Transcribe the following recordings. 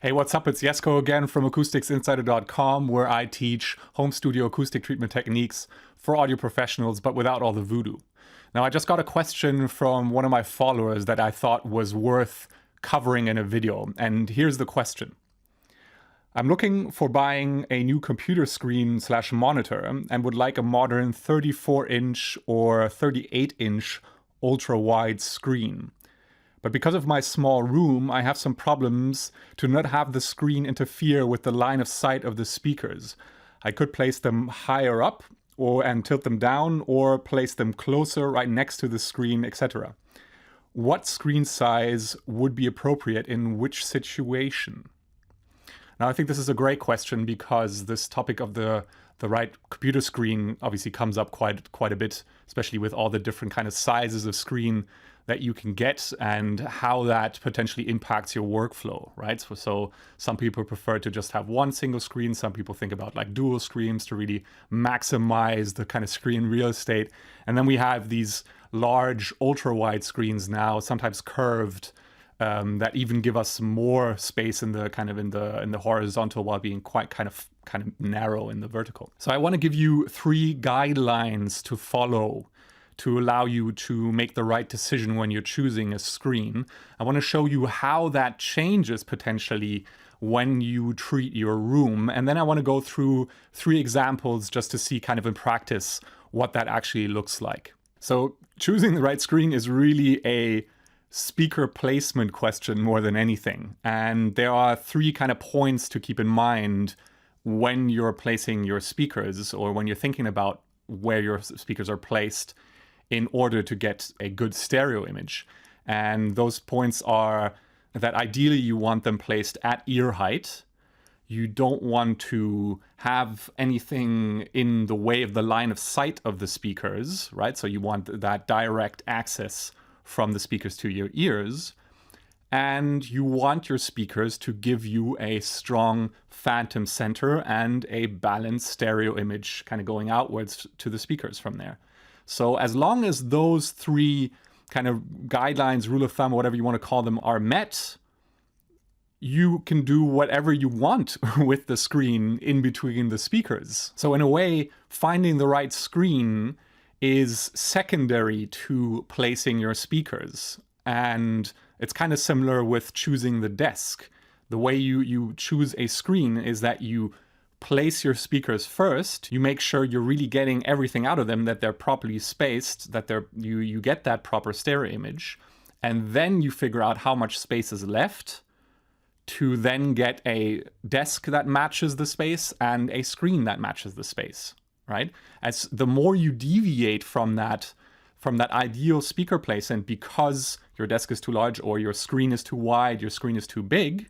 Hey, what's up? It's Jesko again from AcousticsInsider.com, where I teach home studio acoustic treatment techniques for audio professionals, but without all the voodoo. Now, I just got a question from one of my followers that I thought was worth covering in a video, and here's the question. I'm looking for buying a new computer screen / monitor and would like a modern 34-inch or 38-inch ultra-wide screen. But because of my small room, I have some problems to not have the screen interfere with the line of sight of the speakers. I could place them higher up and tilt them down, or place them closer right next to the screen, etc. What screen size would be appropriate in which situation? Now, I think this is a great question because this topic of the right computer screen obviously comes up quite a bit, especially with all the different kind of sizes of screen that you can get and how that potentially impacts your workflow, right? So some people prefer to just have one single screen. Some people think about like dual screens to really maximize the kind of screen real estate. And then we have these large ultra-wide screens now, sometimes curved, that even give us more space in the kind of in the horizontal while being quite kind of narrow in the vertical. So I want to give you 3 guidelines to follow to allow you to make the right decision when you're choosing a screen. I want to show you how that changes potentially when you treat your room. And then I want to go through 3 examples just to see kind of in practice what that actually looks like. So choosing the right screen is really a speaker placement question more than anything. And there are 3 kind of points to keep in mind when you're placing your speakers or when you're thinking about where your speakers are placed in order to get a good stereo image. And those points are that ideally you want them placed at ear height. You don't want to have anything in the way of the line of sight of the speakers, right? So you want that direct access from the speakers to your ears. And you want your speakers to give you a strong phantom center and a balanced stereo image kind of going outwards to the speakers from there. So as long as those 3 kind of guidelines, rule of thumb, whatever you want to call them, are met, you can do whatever you want with the screen in between the speakers. So in a way, finding the right screen is secondary to placing your speakers. And it's kind of similar with choosing the desk. The way you choose a screen is that you place your speakers first. You make sure you're really getting everything out of them, that they're properly spaced, that you get that proper stereo image. And then you figure out how much space is left to then get a desk that matches the space and a screen that matches the space, right? As the more you deviate from that ideal speaker placement because your desk is too large or your screen is too wide, your screen is too big,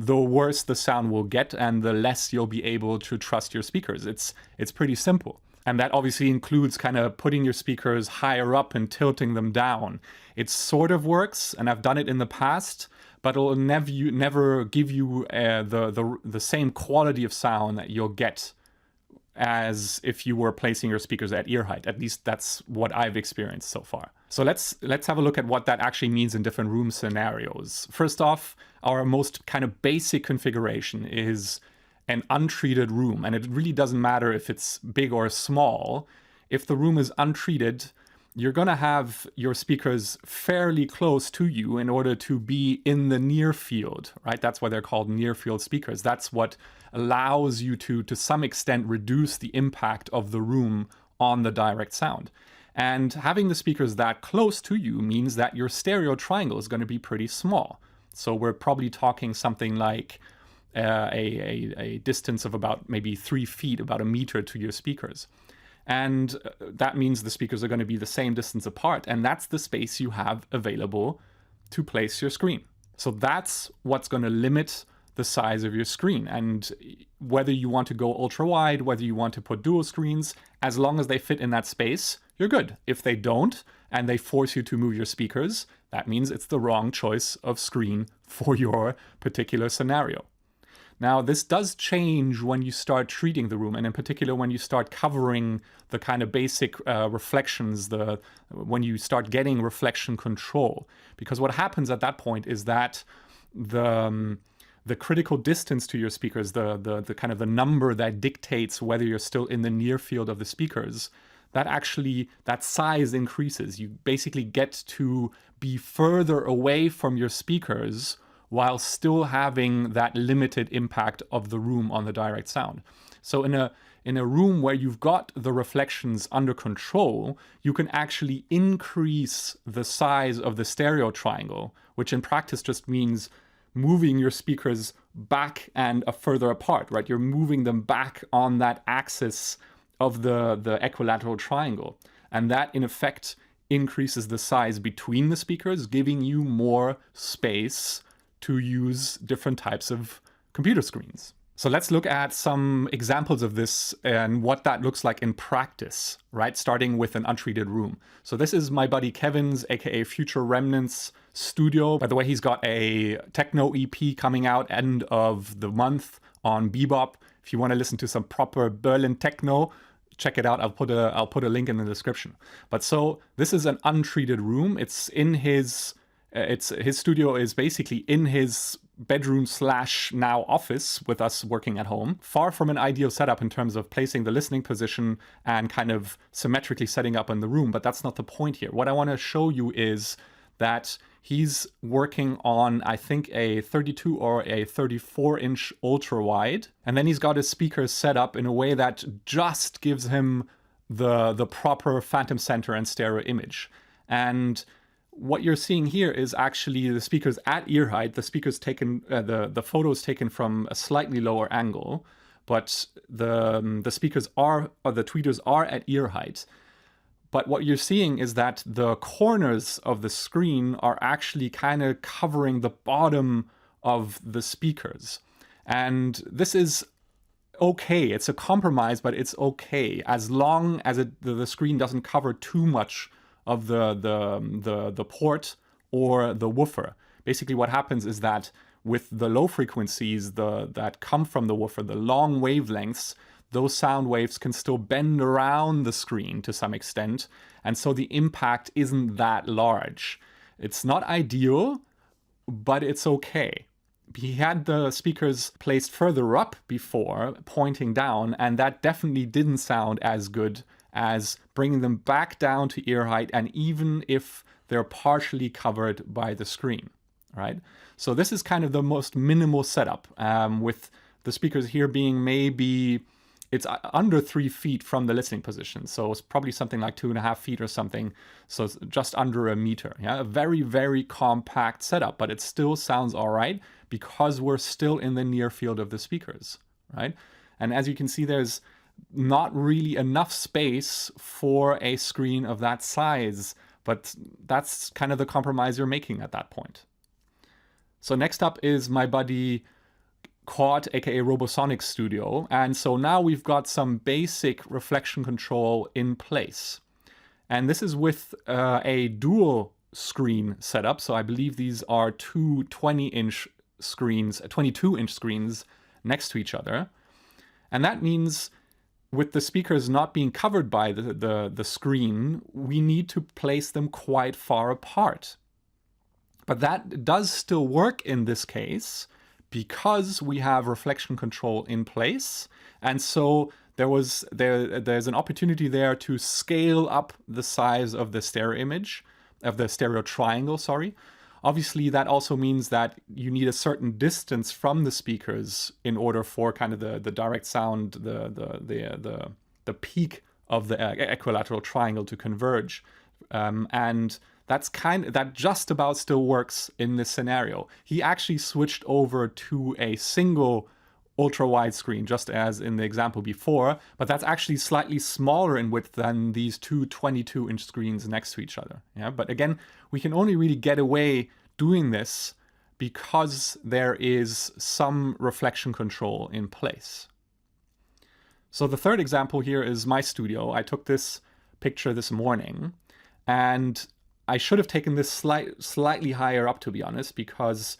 the worse the sound will get and the less you'll be able to trust your speakers. It's pretty simple. And that obviously includes kind of putting your speakers higher up and tilting them down. It sort of works, and I've done it in the past, but it'll never give you the same quality of sound that you'll get as if you were placing your speakers at ear height. At least that's what I've experienced so far. So let's have a look at what that actually means in different room scenarios. First off, our most kind of basic configuration is an untreated room, and it really doesn't matter if it's big or small. If the room is untreated, you're going to have your speakers fairly close to you in order to be in the near field, right? That's why they're called near field speakers. That's what allows you to some extent reduce the impact of the room on the direct sound. And having the speakers that close to you means that your stereo triangle is going to be pretty small. So we're probably talking something like a distance of about maybe 3 feet, about 1 meter to your speakers. And that means the speakers are going to be the same distance apart, and that's the space you have available to place your screen. So that's what's going to limit the size of your screen. And whether you want to go ultra wide, whether you want to put dual screens, as long as they fit in that space, you're good. If they don't, and they force you to move your speakers, that means it's the wrong choice of screen for your particular scenario. Now, this does change when you start treating the room, and in particular when you start covering the kind of basic reflections, when you start getting reflection control. Because what happens at that point is that the the critical distance to your speakers, the kind of the number that dictates whether you're still in the near field of the speakers, that size increases. You basically get to be further away from your speakers while still having that limited impact of the room on the direct sound. So in a room where you've got the reflections under control, you can actually increase the size of the stereo triangle, which in practice just means moving your speakers back and further apart, right? You're moving them back on that axis of the equilateral triangle. And that, in effect, increases the size between the speakers, giving you more space to use different types of computer screens. So let's look at some examples of this and what that looks like in practice, right? Starting with an untreated room. So this is my buddy Kevin's, aka Future Remnants studio. By the way, he's got a techno EP coming out end of the month on Bebop. If you want to listen to some proper Berlin techno, check it out. I'll put a link in the description. But so this is an untreated room. It's in his studio is basically in his bedroom / now office with us working at home. Far from an ideal setup in terms of placing the listening position and kind of symmetrically setting up in the room, but that's not the point here. What I want to show you is that he's working on, I think, a 32 or a 34-inch ultra wide, and then he's got his speakers set up in a way that just gives him the proper phantom center and stereo image. And what you're seeing here is actually the speakers at ear height. The speakers taken, the photos taken from a slightly lower angle, but the speakers are, or the tweeters are at ear height. But what you're seeing is that the corners of the screen are actually kind of covering the bottom of the speakers. And this is okay. It's a compromise, but it's okay as long as the screen doesn't cover too much of the port or the woofer. Basically what happens is that with the low frequencies that come from the woofer, the long wavelengths, those sound waves can still bend around the screen to some extent, and so the impact isn't that large. It's not ideal, but it's okay. He had the speakers placed further up before, pointing down, and that definitely didn't sound as good as bringing them back down to ear height, and even if they're partially covered by the screen, right? So this is kind of the most minimal setup, with the speakers here being maybe, it's under 3 feet from the listening position. So it's probably something like 2.5 feet or something. So it's just under a meter. Yeah, a very, very compact setup, but it still sounds all right because we're still in the near field of the speakers, right? And as you can see, there's not really enough space for a screen of that size, but that's kind of the compromise you're making at that point. So next up is my buddy Cord, aka Robosonic Studio. And so now we've got some basic reflection control in place. And this is with a dual screen setup. So I believe these are two 20-inch screens, 22-inch screens next to each other. And that means with the speakers not being covered by the screen, we need to place them quite far apart. But that does still work in this case because we have reflection control in place. And so there's an opportunity there to scale up the size of the stereo image, of the stereo triangle, sorry. Obviously, that also means that you need a certain distance from the speakers in order for kind of the direct sound, the peak of the equilateral triangle to converge, and that just about still works in this scenario. He actually switched over to a single ultra-wide screen, just as in the example before, but that's actually slightly smaller in width than these two 22-inch screens next to each other. Yeah, but again, we can only really get away doing this because there is some reflection control in place. So the third example here is my studio. I took this picture this morning, and I should have taken this slightly higher up, to be honest, because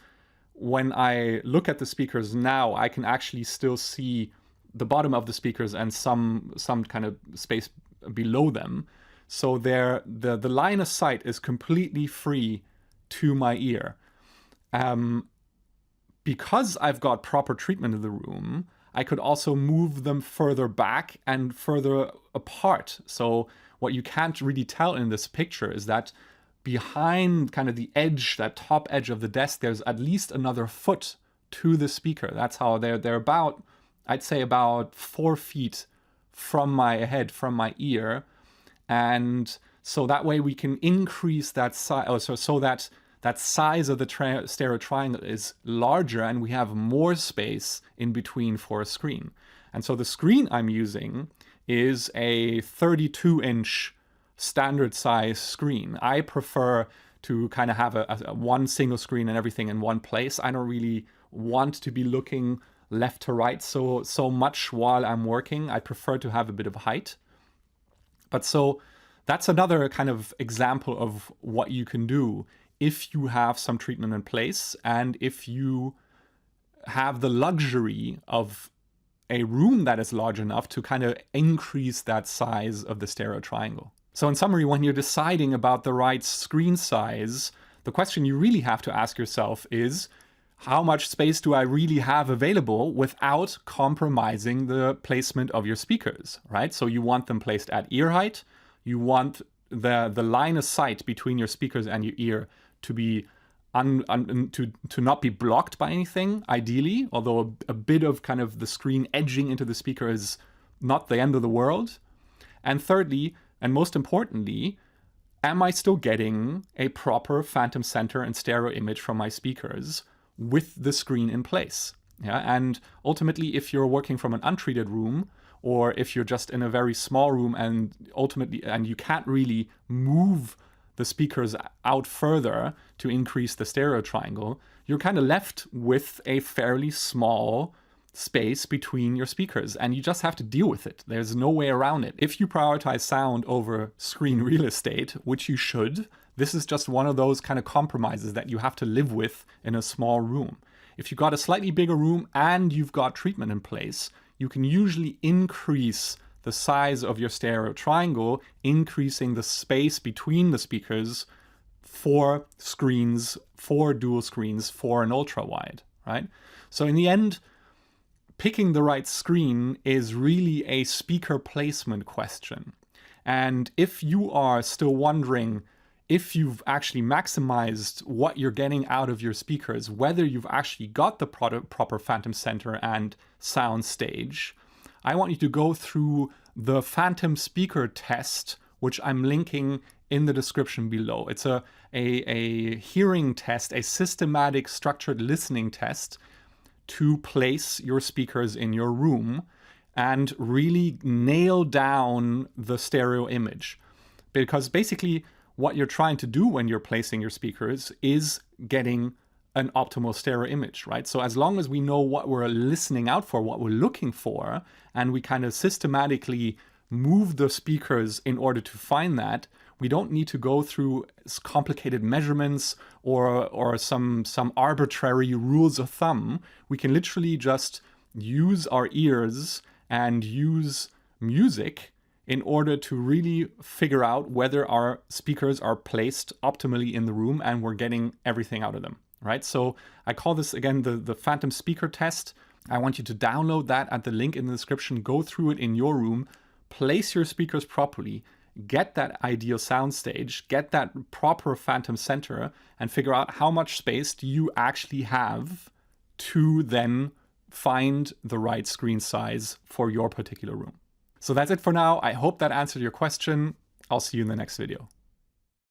when I look at the speakers now, I can actually still see the bottom of the speakers and some kind of space below them. So the line of sight is completely free to my ear. because I've got proper treatment in the room, I could also move them further back and further apart. So what you can't really tell in this picture is that behind kind of the edge, that top edge of the desk, there's at least another foot to the speaker. That's how they're about, I'd say about 4 feet from my head, from my ear. And so that way we can increase that size, so that that size of the stereo triangle is larger and we have more space in between for a screen. And so the screen I'm using is a 32-inch standard size screen. I prefer to kind of have a one single screen and everything in one place. I don't really want to be looking left to right so much while I'm working. I prefer to have a bit of height. But so that's another kind of example of what you can do if you have some treatment in place and if you have the luxury of a room that is large enough to kind of increase that size of the stereo triangle. So in summary, when you're deciding about the right screen size, the question you really have to ask yourself is, how much space do I really have available without compromising the placement of your speakers, right? So you want them placed at ear height. You want the line of sight between your speakers and your ear to be to not be blocked by anything, ideally, although a bit of kind of the screen edging into the speaker is not the end of the world. And thirdly, and most importantly, am I still getting a proper phantom center and stereo image from my speakers with the screen in place? Yeah, and ultimately, if you're working from an untreated room, or if you're just in a very small room and you can't really move the speakers out further to increase the stereo triangle, you're kind of left with a fairly small space between your speakers, and you just have to deal with it. There's no way around it. If you prioritize sound over screen real estate, which you should, this is just one of those kind of compromises that you have to live with in a small room. If you've got a slightly bigger room and you've got treatment in place, you can usually increase the size of your stereo triangle, increasing the space between the speakers for screens, for dual screens, for an ultra wide, right? So in the end, picking the right screen is really a speaker placement question. And if you are still wondering if you've actually maximized what you're getting out of your speakers, whether you've actually got the proper phantom center and sound stage, I want you to go through the phantom speaker test, which I'm linking in the description below. It's a hearing test, a systematic structured listening test to place your speakers in your room and really nail down the stereo image. Because basically what you're trying to do when you're placing your speakers is getting an optimal stereo image, right? So as long as we know what we're listening out for, what we're looking for, and we kind of systematically move the speakers in order to find that, we don't need to go through complicated measurements or some arbitrary rules of thumb. We can literally just use our ears and use music in order to really figure out whether our speakers are placed optimally in the room and we're getting everything out of them, right? So I call this, again, the phantom speaker test. I want you to download that at the link in the description, go through it in your room, place your speakers properly, get that ideal sound stage, get that proper phantom center, and figure out how much space do you actually have to then find the right screen size for your particular room. So that's it for now. I hope that answered your question. I'll see you in the next video.